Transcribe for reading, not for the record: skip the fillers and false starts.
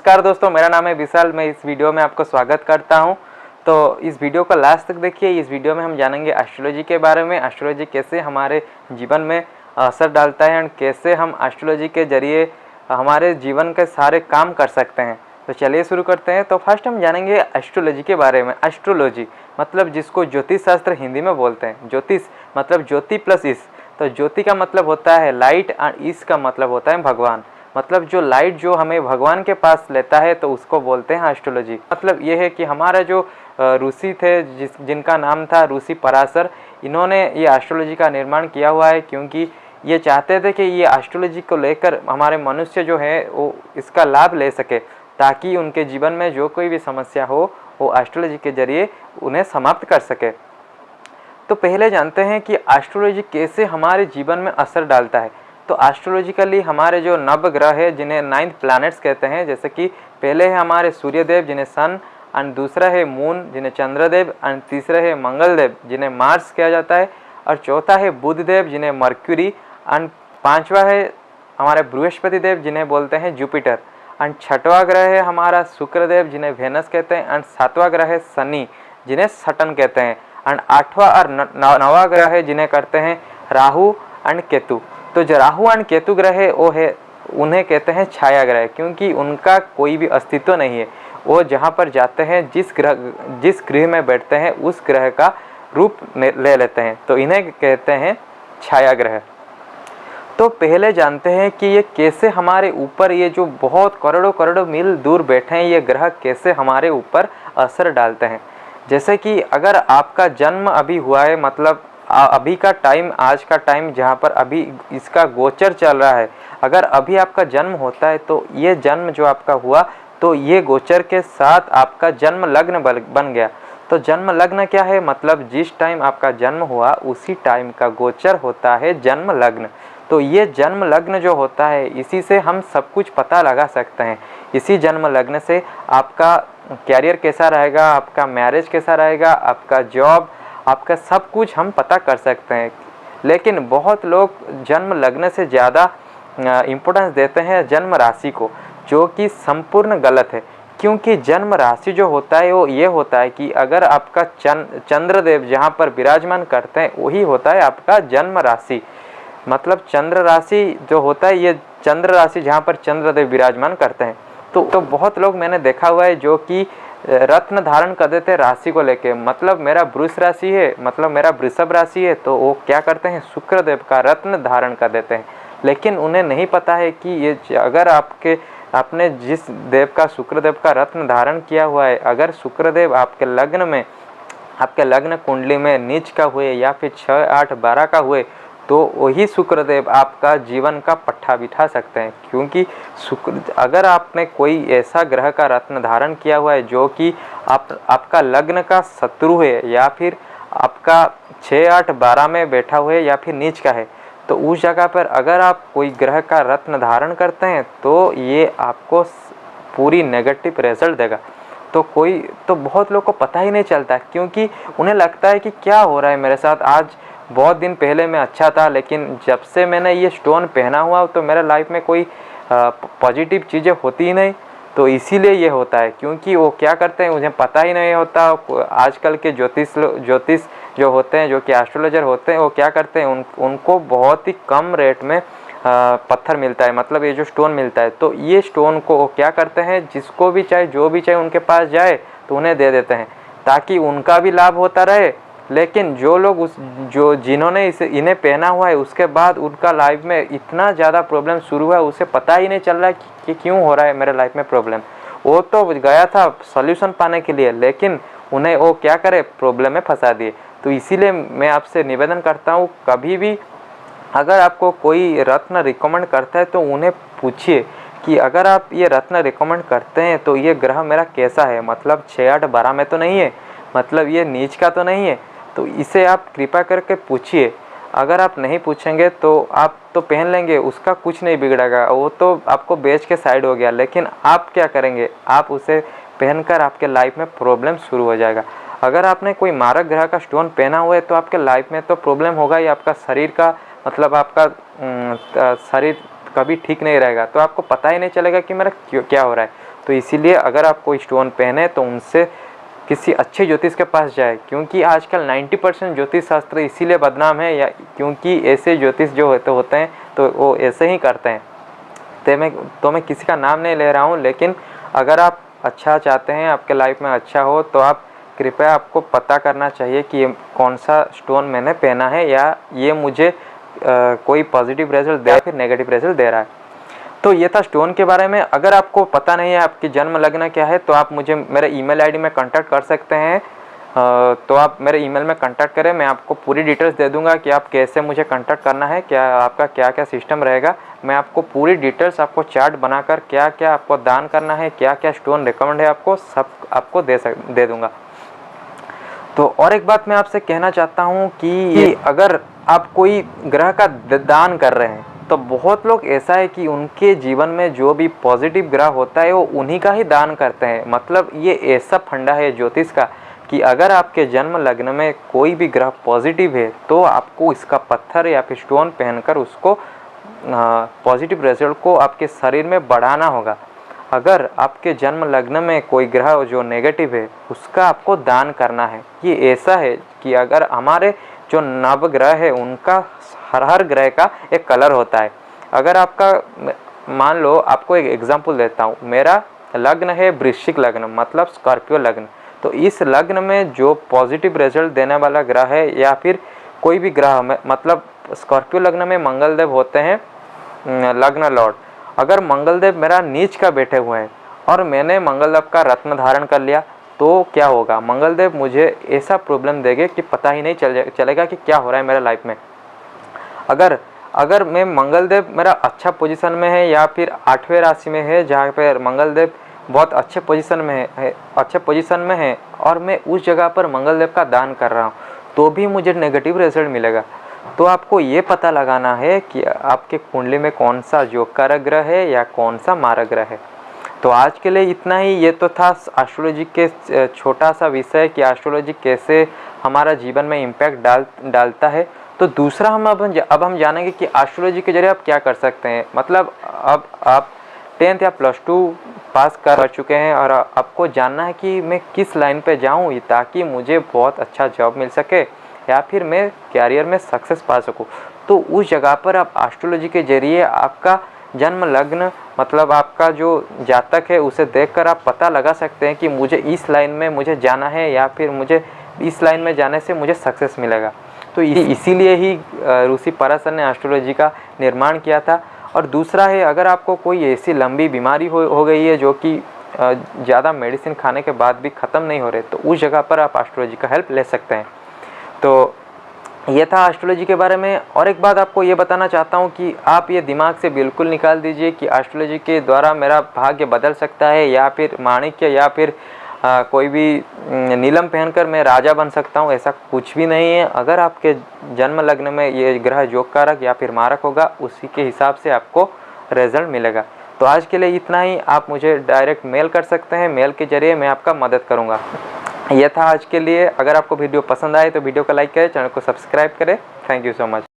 नमस्कार दोस्तों, मेरा नाम है विशाल। मैं इस वीडियो में आपको स्वागत करता हूं। तो इस वीडियो को लास्ट तक देखिए। इस वीडियो में हम जानेंगे एस्ट्रोलॉजी के बारे में। एस्ट्रोलॉजी कैसे हमारे जीवन में असर डालता है एंड कैसे हम एस्ट्रोलॉजी के जरिए हमारे जीवन के सारे काम कर सकते हैं। तो चलिए शुरू करते हैं। तो फर्स्ट हम जानेंगे एस्ट्रोलॉजी के बारे में। एस्ट्रोलॉजी मतलब जिसको ज्योतिष शास्त्र हिंदी में बोलते हैं। ज्योतिष मतलब ज्योति प्लस ईश। तो ज्योति का मतलब होता है लाइट और ईश का मतलब होता है भगवान। मतलब जो लाइट जो हमें भगवान के पास लेता है तो उसको बोलते हैं एस्ट्रोलॉजी। मतलब ये है कि हमारा जो ऋषि थे जिनका नाम था ऋषि पराशर, इन्होंने ये एस्ट्रोलॉजी का निर्माण किया हुआ है, क्योंकि ये चाहते थे कि ये एस्ट्रोलॉजी को लेकर हमारे मनुष्य जो है वो इसका लाभ ले सके, ताकि उनके जीवन में जो कोई भी समस्या हो वो एस्ट्रोलॉजी के जरिए उन्हें समाप्त कर सके। तो पहले जानते हैं कि एस्ट्रोलॉजी कैसे हमारे जीवन में असर डालता है। तो एस्ट्रोलॉजिकली हमारे जो नवग्रह है जिन्हें 9 प्लैनेट्स कहते हैं, जैसे कि पहले है हमारे सूर्यदेव जिन्हें सन, एंड दूसरा है मून जिन्हें चंद्रदेव, एंड तीसरा है मंगलदेव जिन्हें मार्स कहा जाता है, और चौथा है बुधदेव जिन्हें मर्क्यूरी, एंड पांचवा है हमारे बृहस्पति देव जिन्हें बोलते हैं जुपिटर, एंड छठवां ग्रह है हमारा शुक्रदेव जिन्हें वेनस कहते हैं, एंड सातवां ग्रह है शनि जिन्हें सटन कहते हैं, एंड आठवां और नवा ग्रह है जिन्हें करते हैं राहु एंड केतु। तो जो राहु एंड केतु ग्रह है वो है उन्हें कहते हैं छाया ग्रह, क्योंकि उनका कोई भी अस्तित्व नहीं है। वो जहाँ पर जाते हैं जिस गृह में बैठते हैं उस ग्रह का रूप ले लेते हैं, तो इन्हें कहते हैं छाया ग्रह। तो पहले जानते हैं कि ये कैसे हमारे ऊपर, ये जो बहुत करोड़ों करोड़ों मील दूर बैठे हैं ये ग्रह कैसे हमारे ऊपर असर डालते हैं। जैसे कि अगर आपका जन्म अभी हुआ है, मतलब अभी का टाइम, आज का टाइम जहाँ पर अभी इसका गोचर चल रहा है, अगर अभी आपका जन्म होता है तो ये जन्म जो आपका हुआ तो ये गोचर के साथ आपका जन्म लग्न बन गया। तो जन्म लग्न क्या है? मतलब जिस टाइम आपका जन्म हुआ उसी टाइम का गोचर होता है जन्म लग्न। तो ये जन्म लग्न जो होता है इसी से हम सब कुछ पता लगा सकते हैं। इसी जन्म लग्न से आपका कैरियर कैसा रहेगा, आपका मैरिज कैसा रहेगा, आपका जॉब, आपका सब कुछ हम पता कर सकते हैं। लेकिन बहुत लोग जन्म लग्न से ज़्यादा इम्पोर्टेंस देते हैं जन्म राशि को, जो कि संपूर्ण गलत है। क्योंकि जन्म राशि जो होता है वो ये होता है कि अगर आपका चंद्रदेव जहाँ पर विराजमान करते हैं वही होता है आपका जन्म राशि। मतलब चंद्र राशि जो होता है, ये चंद्र राशि जहाँ पर चंद्रदेव विराजमान करते हैं। तो बहुत लोग मैंने देखा हुआ है जो कि रत्न धारण कर देते हैं राशि को लेके। मतलब मेरा वृष राशि है, मतलब मेरा वृषभ राशि है, तो वो क्या करते हैं शुक्रदेव का रत्न धारण कर देते हैं। लेकिन उन्हें नहीं पता है कि ये अगर आपने जिस देव का, शुक्रदेव का रत्न धारण किया हुआ है, अगर शुक्रदेव आपके लग्न में, आपके लग्न कुंडली में नीच का हुए या फिर 6, 8, 12 का हुए, तो वही शुक्रदेव आपका जीवन का पट्टा बिठा सकते हैं। क्योंकि अगर आपने कोई ऐसा ग्रह का रत्न धारण किया हुआ है जो कि आपका लग्न का शत्रु है, या फिर आपका 6, 8, 12 में बैठा हुआ है, या फिर नीच का है, तो उस जगह पर अगर आप कोई ग्रह का रत्न धारण करते हैं तो ये आपको पूरी नेगेटिव रिजल्ट देगा। तो बहुत लोग को पता ही नहीं चलता, क्योंकि उन्हें लगता है कि क्या हो रहा है मेरे साथ। आज बहुत दिन पहले मैं अच्छा था, लेकिन जब से मैंने ये स्टोन पहना हुआ तो मेरे लाइफ में कोई पॉजिटिव चीज़ें होती ही नहीं। तो इसीलिए ये होता है, क्योंकि वो क्या करते हैं उन्हें पता ही नहीं होता। आजकल के ज्योतिष जो होते हैं, जो कि एस्ट्रोलॉजर होते हैं, वो क्या करते हैं उनको बहुत ही कम रेट में पत्थर मिलता है, मतलब ये जो स्टोन मिलता है। तो ये स्टोन को वो क्या करते हैं, जिसको भी चाहे, जो भी चाहे उनके पास जाए तो उन्हें दे देते हैं, ताकि उनका भी लाभ होता रहे। लेकिन जो लोग जिन्होंने इन्हें पहना हुआ है उसके बाद उनका लाइफ में इतना ज़्यादा प्रॉब्लम शुरू हुआ, उसे पता ही नहीं चल रहा है कि क्यों हो रहा है मेरे लाइफ में प्रॉब्लम। वो तो गया था सॉल्यूशन पाने के लिए, लेकिन उन्हें वो क्या करे, प्रॉब्लम में फंसा दिए। तो इसीलिए मैं आपसे निवेदन करता हूँ, कभी भी अगर आपको कोई रत्न रिकमेंड करता है तो उन्हें पूछिए कि अगर आप ये रत्न रिकमेंड करते हैं तो ये ग्रह मेरा कैसा है, मतलब 6, 8, 12 में तो नहीं है, मतलब ये नीच का तो नहीं है। तो इसे आप कृपा करके पूछिए। अगर आप नहीं पूछेंगे तो आप तो पहन लेंगे, उसका कुछ नहीं बिगड़ेगा, वो तो आपको बेच के साइड हो गया। लेकिन आप क्या करेंगे, आप उसे पहनकर आपके लाइफ में प्रॉब्लम शुरू हो जाएगा। अगर आपने कोई मारक ग्रह का स्टोन पहना हुआ है तो आपके लाइफ में तो प्रॉब्लम होगा ही। आपका शरीर का, मतलब आपका शरीर कभी ठीक नहीं रहेगा, तो आपको पता ही नहीं चलेगा कि मेरा क्या हो रहा है। तो इसीलिए अगर आप कोई स्टोन पहने तो उनसे किसी अच्छे ज्योतिष के पास जाए, क्योंकि आजकल 90% ज्योतिष शास्त्र इसीलिए बदनाम है, या क्योंकि ऐसे ज्योतिष जो होते हैं तो वो ऐसे ही करते हैं। तो मैं किसी का नाम नहीं ले रहा हूँ, लेकिन अगर आप अच्छा चाहते हैं, आपके लाइफ में अच्छा हो, तो आप कृपया आपको पता करना चाहिए कि ये कौन सा स्टोन मैंने पहना है, या ये मुझे कोई पॉजिटिव रिजल्ट दे या फिर नेगेटिव रिजल्ट दे रहा है। तो ये था स्टोन के बारे में। अगर आपको पता नहीं है आपकी जन्म लग्न क्या है, तो आप मुझे मेरे ईमेल आईडी में कांटेक्ट कर सकते हैं। तो आप मेरे ईमेल में कांटेक्ट करें, मैं आपको पूरी डिटेल्स दे दूंगा कि आप कैसे मुझे कांटेक्ट करना है, क्या आपका क्या क्या सिस्टम रहेगा। मैं आपको पूरी डिटेल्स, आपको चार्ट बनाकर क्या क्या आपको दान करना है, क्या क्या स्टोन रिकमेंड है आपको, सब आपको दे दूंगा। तो और एक बात मैं आपसे कहना चाहता हूँ कि अगर आप कोई ग्रह का दान कर रहे हैं, तो बहुत लोग ऐसा है कि उनके जीवन में जो भी पॉजिटिव ग्रह होता है वो उन्हीं का ही दान करते हैं। मतलब ये ऐसा फंडा है ज्योतिष का कि अगर आपके जन्म लग्न में कोई भी ग्रह पॉजिटिव है, तो आपको इसका पत्थर या फिर स्टोन पहनकर उसको पॉजिटिव रिजल्ट को आपके शरीर में बढ़ाना होगा। अगर आपके जन्म लग्न में कोई ग्रह जो नेगेटिव है, उसका आपको दान करना है। ये ऐसा है कि अगर हमारे जो नवग्रह है उनका हर ग्रह का एक कलर होता है। अगर आपका, मान लो आपको एक एग्जांपल देता हूँ, मेरा लग्न है वृश्चिक लग्न, मतलब स्कॉर्पियो लग्न। तो इस लग्न में जो पॉजिटिव रिजल्ट देने वाला ग्रह है, या फिर कोई भी ग्रह में, मतलब स्कॉर्पियो लग्न में मंगलदेव होते हैं लग्न लॉर्ड। अगर मंगलदेव मेरा नीच का बैठे हुए हैं और मैंने मंगलदेव का रत्न धारण कर लिया, तो क्या होगा, मंगलदेव मुझे ऐसा प्रॉब्लम देंगे कि पता ही नहीं चलेगा कि क्या हो रहा है मेरे लाइफ में। अगर मैं मंगलदेव मेरा अच्छा पोजीशन में है, या फिर 8वें राशि में है जहाँ पर मंगलदेव बहुत अच्छे पोजीशन में है और मैं उस जगह पर मंगलदेव का दान कर रहा हूँ, तो भी मुझे नेगेटिव रिजल्ट मिलेगा। तो आपको ये पता लगाना है कि आपके कुंडली में कौन सा योग कारक ग्रह है या कौन सा मारक ग्रह है। तो आज के लिए इतना ही। ये तो था एस्ट्रोलॉजी के छोटा सा विषय कि एस्ट्रोलॉजी कैसे हमारा जीवन में इम्पैक्ट डालता है। तो दूसरा अब हम जानेंगे कि एस्ट्रोलॉजी के जरिए आप क्या कर सकते हैं। मतलब अब आप 10th या +2 पास कर चुके हैं और आपको जानना है कि मैं किस लाइन पे जाऊं ताकि मुझे बहुत अच्छा जॉब मिल सके या फिर मैं कैरियर में सक्सेस पा सकूं। तो उस जगह पर आप एस्ट्रोलॉजी के जरिए आपका जन्म लग्न, मतलब आपका जो जातक है, उसे देखकर आप पता लगा सकते हैं कि मुझे इस लाइन में मुझे जाना है या फिर मुझे इस लाइन में जाने से मुझे सक्सेस मिलेगा। तो इसीलिए ही ऋषि पराशर ने एस्ट्रोलॉजी का निर्माण किया था। और दूसरा है, अगर आपको कोई ऐसी लंबी बीमारी हो गई है जो कि ज़्यादा मेडिसिन खाने के बाद भी ख़त्म नहीं हो रहे, तो उस जगह पर आप एस्ट्रोलॉजी का हेल्प ले सकते हैं। तो ये था एस्ट्रोलॉजी के बारे में। और एक बात आपको ये बताना चाहता हूँ कि आप ये दिमाग से बिल्कुल निकाल दीजिए कि एस्ट्रोलॉजी के द्वारा मेरा भाग्य बदल सकता है, या फिर माणिक्य या फिर कोई भी नीलम पहनकर मैं राजा बन सकता हूँ। ऐसा कुछ भी नहीं है। अगर आपके जन्म लग्न में ये ग्रह योग कारक या फिर मारक होगा, उसी के हिसाब से आपको रिजल्ट मिलेगा। तो आज के लिए इतना ही। आप मुझे डायरेक्ट मेल कर सकते हैं, मेल के जरिए मैं आपका मदद करूँगा। यह था आज के लिए। अगर आपको वीडियो पसंद आए तो वीडियो को लाइक करें, चैनल को सब्सक्राइब करें। Thank you so much.